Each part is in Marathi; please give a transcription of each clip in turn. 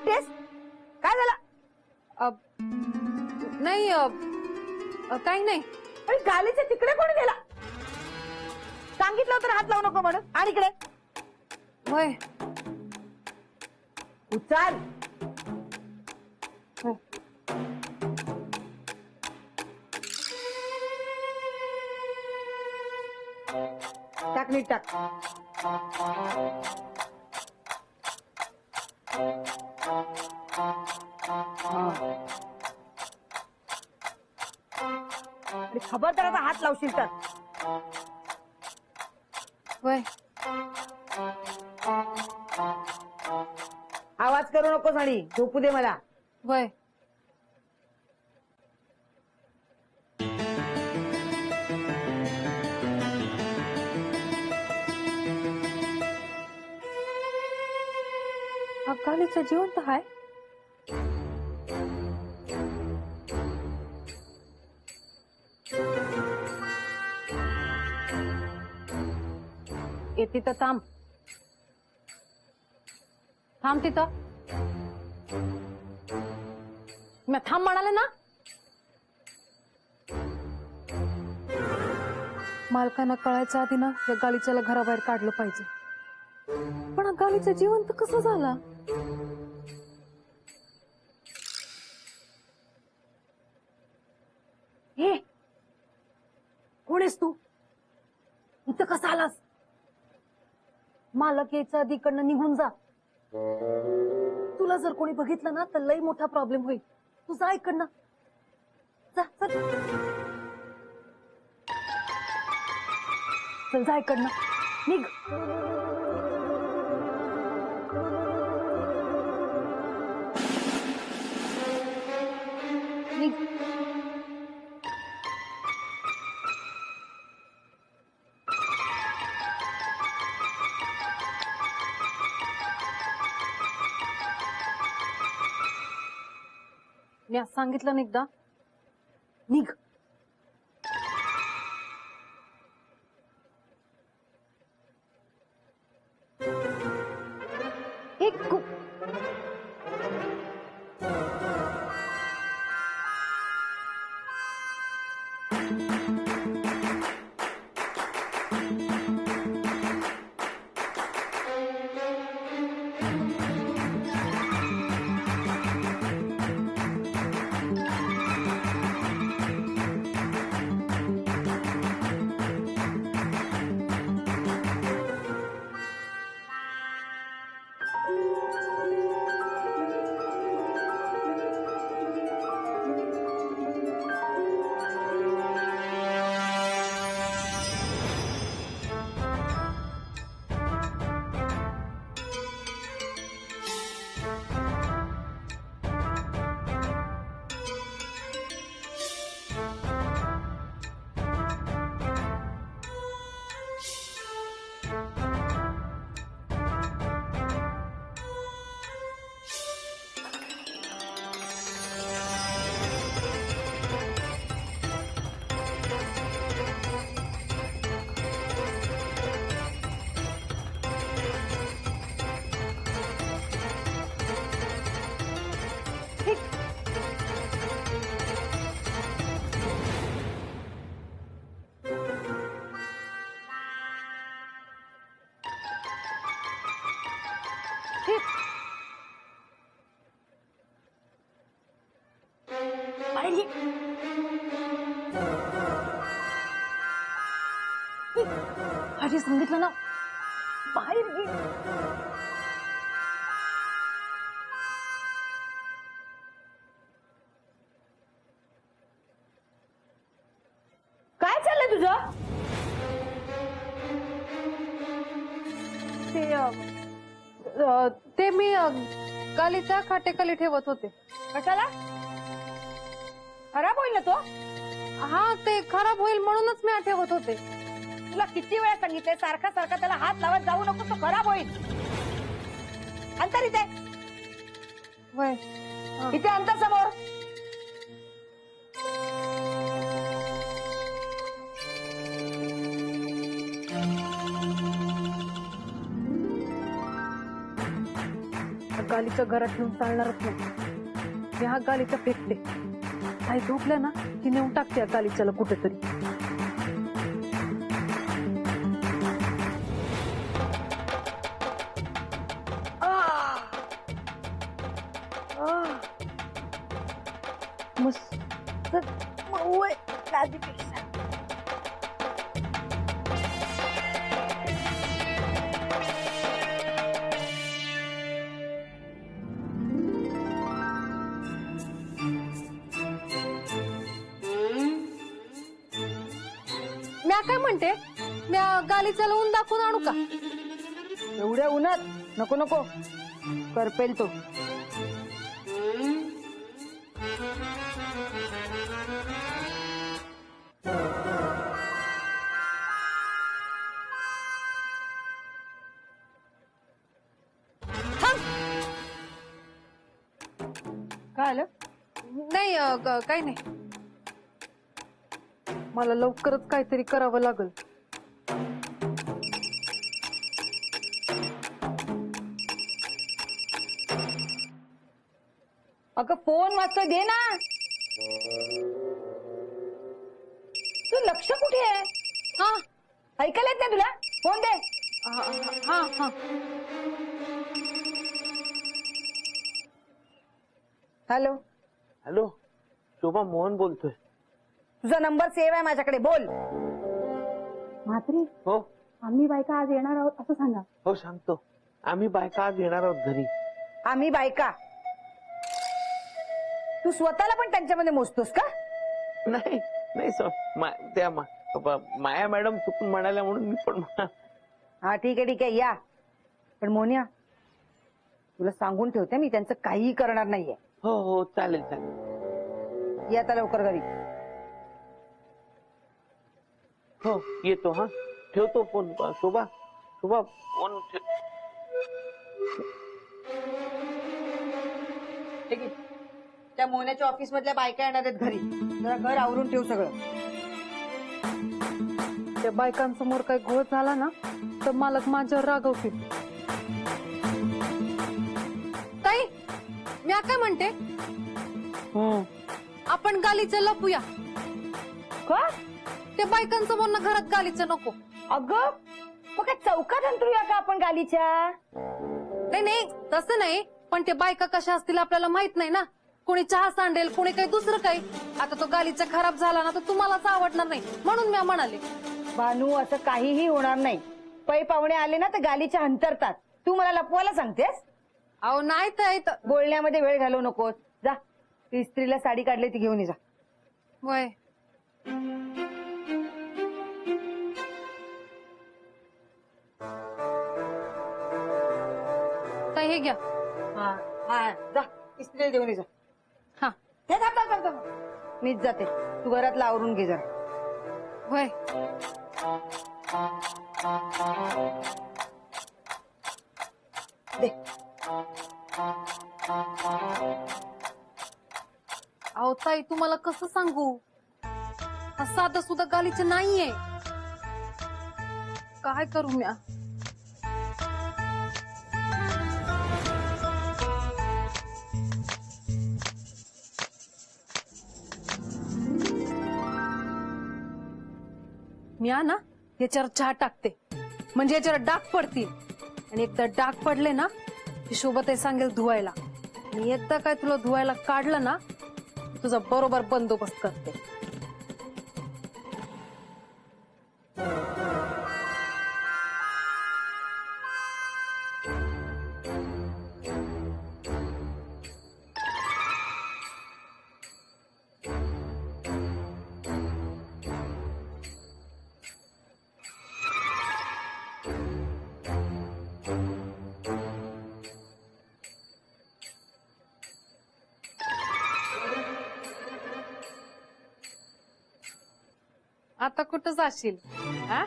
वाटतेस? काय झालं? नाही काही नाही. अरे गालीच्या तिकडे कोण गेला? सांगितलं तर हात लावू नको म्हणून. आणि इकडे होय उचल. होय. टाक नीट टाक. आणि खबरदार आता हात लावशील तर. होय. आवाज करू नकोस आणि झोपू दे मला. होय. गालीचं जिवंत हाय? येते तर थांब. थांब तिथं. मी थांब म्हणाले ना. मालकांना कळायच्या आधी ना या गालीच्याला घराबाहेर काढलं पाहिजे. पण हा गालीचा जिवंत कसं झाला? हे कोण आहेस तू? इथं कसा आलास? मालक यायच्या आधी इकडनं निघून जा. तुला जर कोणी बघितलं ना तर लई मोठा प्रॉब्लेम होईल. तू जा इकडनं. जा चल. चल जा इकडनं. निघ. निघ. मी आज सांगितलं ना एकदा. निघ. एक आधी सांगितलं ना. बाहेर घे. काय चाललंय तुझं? ते मी गालीच्या खाटेखाली ठेवत होते. कशाला? खराब होईल ना तो. हा ते खराब होईल म्हणूनच मी ठेवत होते. तुला किती वेळा सांगितलंय सारखा सारखा त्याला हात लावत जाऊ नको, तो खराब होईल. अंतर इथे. होय. इथे अंतर समोर. गालीचं इथं घरात ठेवून चालणारच नाही. मी हा गालीचा फेकते. आई झोपल्या ना की नेऊन टाकते या गालीच्याला कुठेतरी. मस्त मऊ आहे गादीपेक्षा. म्या काय म्हणते, म्या गालीच्याला ऊन दाखवून आणू का? एवढ्या उन्हात नको नको, करपेल तो. काय आलं? नाही काही नाही. मला लवकरच काहीतरी करावं लागल. अगं फोन वाजतोय, दे ना. तू लक्ष कुठे आहे? हा ऐकायला येत नाही तुला? फोन दे. हा हा. हॅलो, हॅलो, शोभा, मोहन बोलतोय. तुझा नंबर सेव्ह आहे माझ्याकडे, बोल. म्हात्रे, हो आम्ही बायका आज येणार आहोत असं सांगा. हो सांगतो. आम्ही बायका आज येणार आहोत घरी. आम्ही बायका? तू स्वतःला पण त्यांच्यामध्ये मोजतोस का? नाही नाही त्या माया मॅडम चुकून म्हणाल्या म्हणून मी पण हा ठीक आहे या. पण मोनिया, तुला सांगून ठेवते, मी त्यांचं काहीही करणार नाहीये. हो हो चालेल चालेल. ये आता लवकर घरी. हो येतो. हा ठेवतो फोन. शोभा शोभा फोन ठीक आहे. त्या मोन्याच्या ऑफिस मधल्या बायका येणार आहेत घरी. जरा घर आवरून ठेव सगळं. त्या बायकांसमोर काही घोळ झाला ना तर मालक माझ्यावर रागवतील. ताई, मी काय म्हणते, आपण गालीचं लपूया का? त्या बायकांसमोर ना घरात गालीचं नको. अगं मग काय चौकात अंतरूया का आपण गालीच्या? नाही नाही तसं नाही, पण ते बायका कशा असतील आपल्याला माहित नाही ना. कोणी चहा सांडेल, कोणी काही दुसरं काही. आता तो गालीचा खराब झाला ना तर तुम्हालाच आवडणार नाही, म्हणून मी म्हणाले. भानू, असं काहीही होणार नाही. पै पाहुणे आले ना तर गालीच्या अंतरतात. तू मला लपवायला सांगतेस? अहो नाही तर बोलण्यामध्ये वेळ घालवू नकोस. जा, ती स्त्रीला साडी काढली ती घेऊन ये जा. वय ताई, हे घ्या. हा हा, जा स्त्रीला घेऊन ये जा. हा हे थांब थांब थांब थांब. मीच जाते, तू घरातला आवरून घे जरा. वय दे. अहो ताई, तुम्हाला कसं सांगू, हा साधं सुद्धा गालीचं नाहीये. काय करू म्या? म्या ना याच्यावर चहा टाकते, म्हणजे याच्यावर डाग पडतील. आणि एकदा डाग पडले ना की शोभाताई सांगेल धुवायला. आणि एकदा काय तुला धुवायला काढलं ना तुझा बरोबर बंदोबस्त करते. आता कुठं जाशील? हा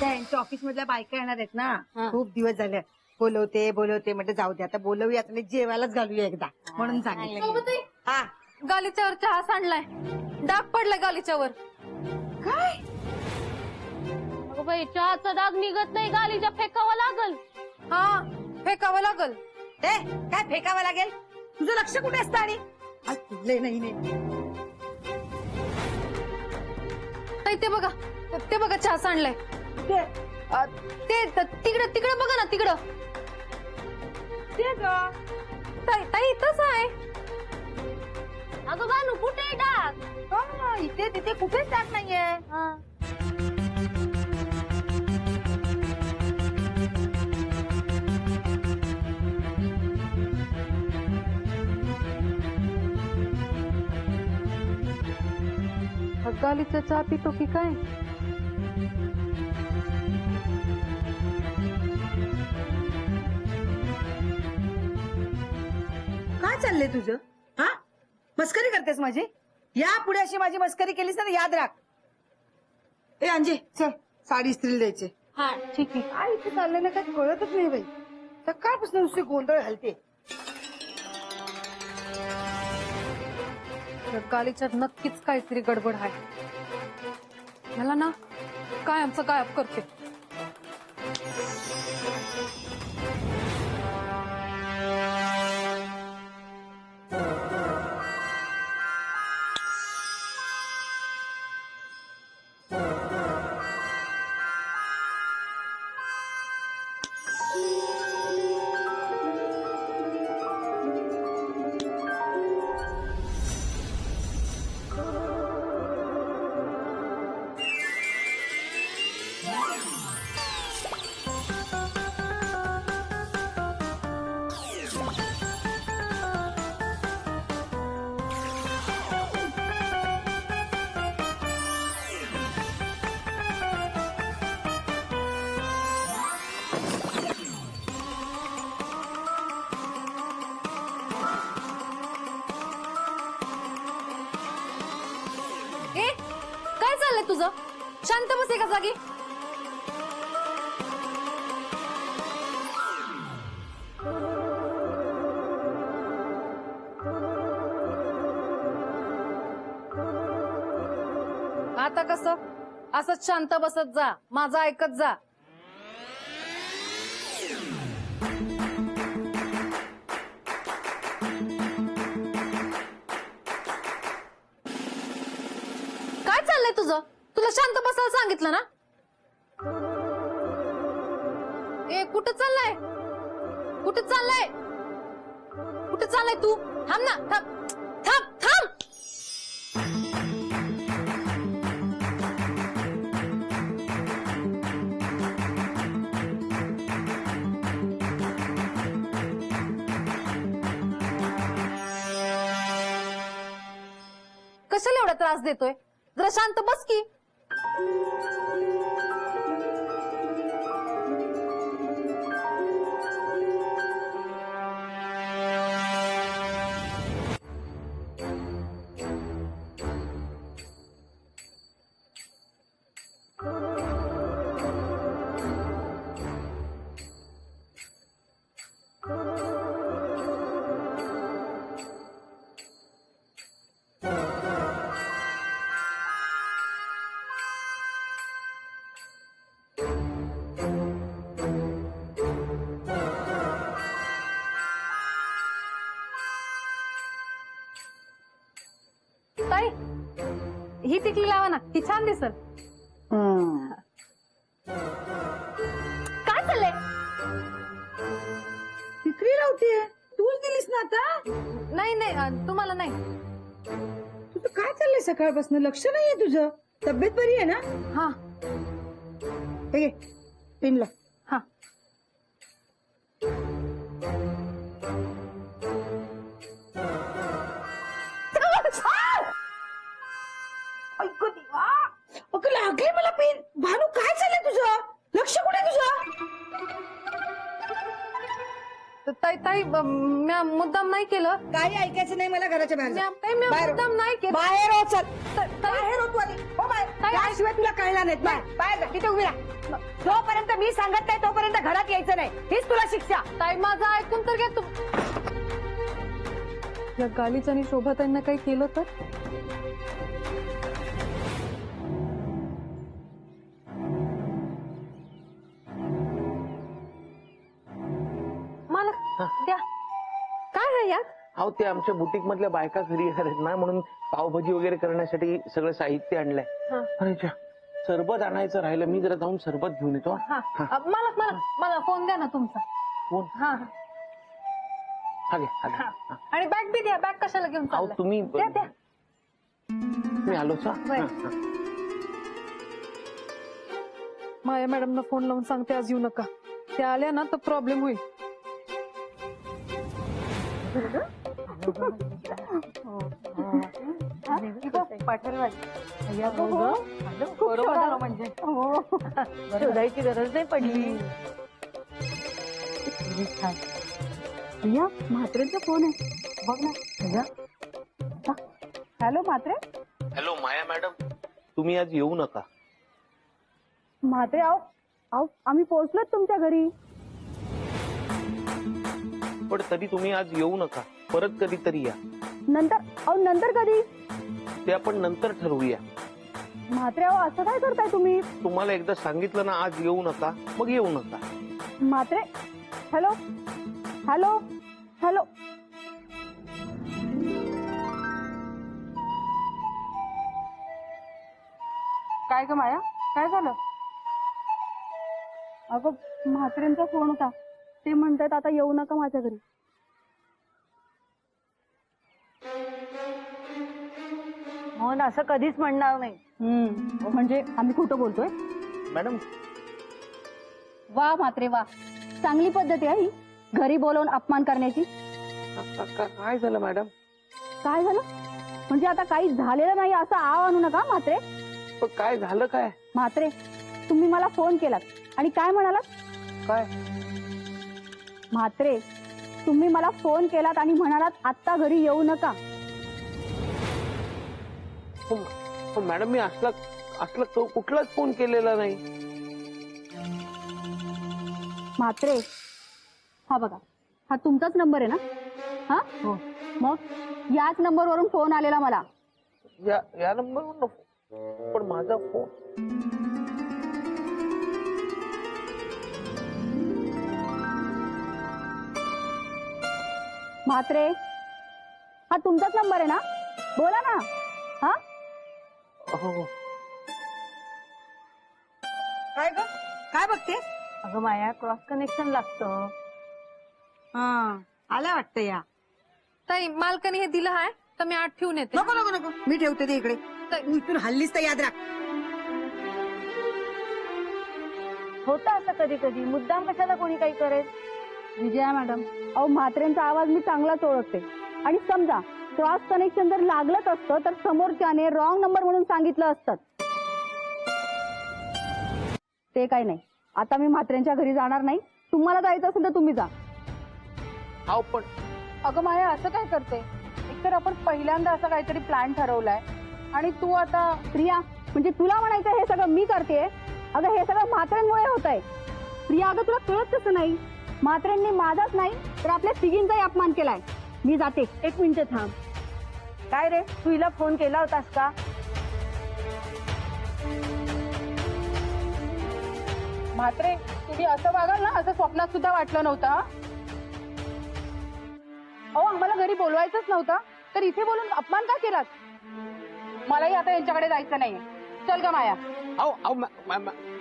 त्यांच्या ऑफिस मधल्या बायका येणार आहेत ना. हा. खूप दिवस झाले बोलवते बोलवते, म्हटलं जाऊ दे आता बोलवूया, आणि जेवायलाच घालूया एकदा, म्हणून सांगितलं. शोभाताई, हा गालीच्यावर चहा सांडलाय, डाग पडलाय गालीच्यावर. काय अगं बाई चहाचा डाग निघत नाही गालीच्या फेकावा लागल. हा फेकावं लागल. ए काय फेकावं लागेल? तुझं लक्ष कुठे असतं? आणि लय नाही ताई ते बघा, ते बघा चहा सांडलाय. ते तिकडे तिकडे बघा ना, तिकडं. ते ग ताई तसं आहे. अगं बानू कुठे आहे डाग? इथे तिथे कुठेच टाक नाहीये. गालीचा चहा पितो की काय? काय चाललंय तुझं? हा मस्करी करतेस माझी? या पुढे अशी माझी मस्करी केलीस ना याद राख. ए अंजे चल साडी इस्त्रीला द्यायचे. हा ठीक आहे. काय इथे चाललंय ना काय कळतच नाही बाई. सकाळपासून नुसती गोंधळ घालते. गालीच्यात नक्कीच काहीतरी गडबड आहे. मला ना काय आमचं गायब करते. ए काय चाललंय तुझं? शांत बस एका जागी. आता कसं? असंच शांत बसत जा, माझं ऐकत जा. काय चाललंय तुझं? तुला शांत बसायला सांगितलं ना? ए कुठं चाललाय? कुठं चाललाय? कुठं चाललाय तू? थांब ना, थांब थांब थांब. कशाला एवढा त्रास देतोय? जरा शांत बस की. ताई ही टिकली लावा ना, ती छान दिसल. काय चाललंय? टिकली लावतीये? तूच दिलीस ना आता? नाही नाही तुम्हाला नाही. तुझं काय चाललंय सकाळपासून? लक्ष नाहीये तुझं? तब्येत बरी आहे ना? हा हे घे पिन लाव. हा ऐक देवा. अगं लागले मला पेन. भानू काय झालंय तुझं? लक्ष कुठे तुझं? ताई ताई म्या मुद्दाम नाही केलं. काही ऐकायचं नाही मला घराच्या बाहेर जा. म्या बाहेर हो. मुद्दाम नाही केलं. बाहेर हो चल. बाहेर हो तू आधी. हो बाहेर. ताई, त्याशिवाय तुला कळणार नाही. बाहेर जा. तिथे उभी राहा. जोपर्यंत मी सांगत नाही तोपर्यंत घरात यायचं नाही. हीच तुला शिक्षा. ताई माझं ऐकून तर घ्या. तू या गालीच आणि शोभाताईंना काही केलं तर द्या. काय आहे यात? अहो ते आमच्या बुटीक मधल्या बायका घरी येणार आहेत ना, म्हणून पावभाजी वगैरे करण्यासाठी सगळं साहित्य आणलंय. हा. अरे च्या, सरबत आणायचं राहिलं, मी जरा जाऊन सरबत घेऊन येतो. हा. मला फोन द्या ना तुमचा. फोन हा हा घे, हा घे. हा. आणि बॅग बी द्या. बॅग कशाला घेऊन अहो चाललाय? तुम्ही द्या द्या. मी आलोच. बरं. माया मॅडमना फोन लावून सांगते आज येऊ नका. त्या आल्या ना तर प्रॉब्लेम होईल. शोधायची गरज नाही पडली. म्हात्रेचा फोन आहे बघ ना. हॅलो म्हात्रे. हॅलो माया मॅडम, तुम्ही आज येऊ नका. म्हात्रे आहो आम्ही पोहोचलोत तुमच्या घरी. पण तरी तुम्ही आज येऊ नका, परत कधीतरी या. नंतर कधी? ते आपण नंतर ठरवूया. म्हात्रे असं काय करताय तुम्ही? तुम्हाला एकदा सांगितलं ना आज येऊ नका, मग येऊ नका. Mhatre hello hello hello. काय ग माया, काय झालं? अगं म्हात्रेंचा फोन होता, ते म्हणतात आता येऊ नका माझ्या घरी. हो ना, असं कधीच म्हणणार नाही. म्हणजे आम्ही खोटं बोलतोय? मॅडम वा म्हात्रे वा, चांगली पद्धत आहे ही घरी बोलवून अपमान करण्याची. काय झालं मॅडम? काय झालं म्हणजे आता काही झालेलं नाही असं आव आणू नका म्हात्रे. पण काय झालं काय? म्हात्रे तुम्ही मला फोन केलात आणि काय म्हणालात? काय? म्हात्रे तुम्ही मला फोन केलात आणि म्हणालात आत्ता घरी येऊ नका. पण मॅडम मी असला कुठलाच फोन केलेला नाही. म्हात्रे हा बघा, हा तुमचाच नंबर आहे ना? हा हो. मग याच नंबरवरून फोन आलेला मला. या नंबरवर, पण माझा फोन. म्हात्रे हा तुमचाच नंबर आहे ना? बोला ना. हा हो. काय ग, काय बघते? अगं माया, क्रॉस कनेक्शन लागतं. हा आल्या वाटतं या. ताई मालकाने हे दिलं आहे तर मी आठ ठेवून येते. नको नको नको, मी ठेवते ते इकडे. इथून हल्लीच तर याद राख. होतं असं कधी कधी, मुद्दाम कशाला कोणी काही करेल. विजया मॅडम अहो, म्हात्रेंचा आवाज मी चांगलाच ओळखते. आणि समजा क्रॉस कनेक्शन जर लागलंच असतं तर समोरच्याने रॉंग नंबर म्हणून सांगितलं असतं. ते काही नाही, आता मी म्हात्रेंच्या घरी जाणार नाही. तुम्हाला जायचं असेल तर तुम्ही जा. अहो पण अगं माया, असं काय करते? एकतर आपण पहिल्यांदा असं काहीतरी प्लॅन ठरवलाय आणि तू आता. प्रिया म्हणजे तुला म्हणायचं हे सगळं मी करते? अगं हे सगळं म्हात्रेंमुळे होत आहे. प्रिया अगं तुला कळत कसं नाही? म्हात्रेंनी माझाच नाही तर आपल्या तिघींचाही अपमान केलाय. मी जाते. एक मिनिट थांब. काय रे, तू हिला फोन केला होतास का? म्हात्रे, तुम्ही असं वागाल ना असं स्वप्नात सुद्धा वाटलं नव्हतं. अहो, आम्हाला घरी बोलवायचंच नव्हतं तर इथे बोलून अपमान का केलात? मलाही आता यांच्याकडे जायचं नाहीये. चल ग माया.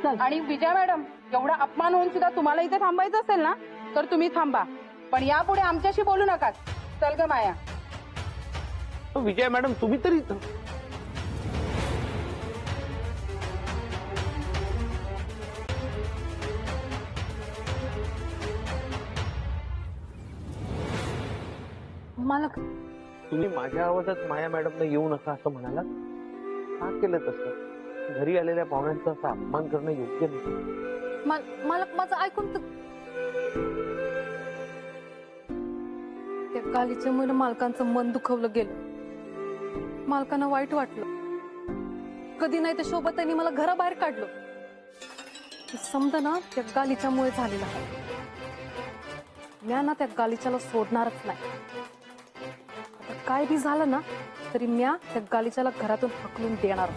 चल. आणि विजया मॅडम, एवढा अपमान होऊन सुद्धा तुम्हाला इथे थांबायचं असेल ना तर तुम्ही थांबा, पण यापुढे आमच्याशी बोलू नका. चल ग माया. विजय मॅडम तुम्ही तरी. मला तुम्ही माझ्या आवाजात माया मॅडमला येऊ नका असं म्हणाला. का केलं तसं? घरी आलेल्या पाहुण्यांचा असा अपमान करणं योग्य नाही. मला माझं ऐकून त्या गालीच्या मुळे मालकांचं मन दुखवलं गेलं. मालकांना वाईट वाटलं. कधी नाही तर शोभताईंनी मला घराबाहेर काढलं. समजा ना त्या गालीच्यामुळे झालेलं आहे. म्या ना त्या गालीच्याला सोडणारच नाही. आता काय बी झालं ना तरी म्या त्या गालीच्याला घरातून हकलून देणार.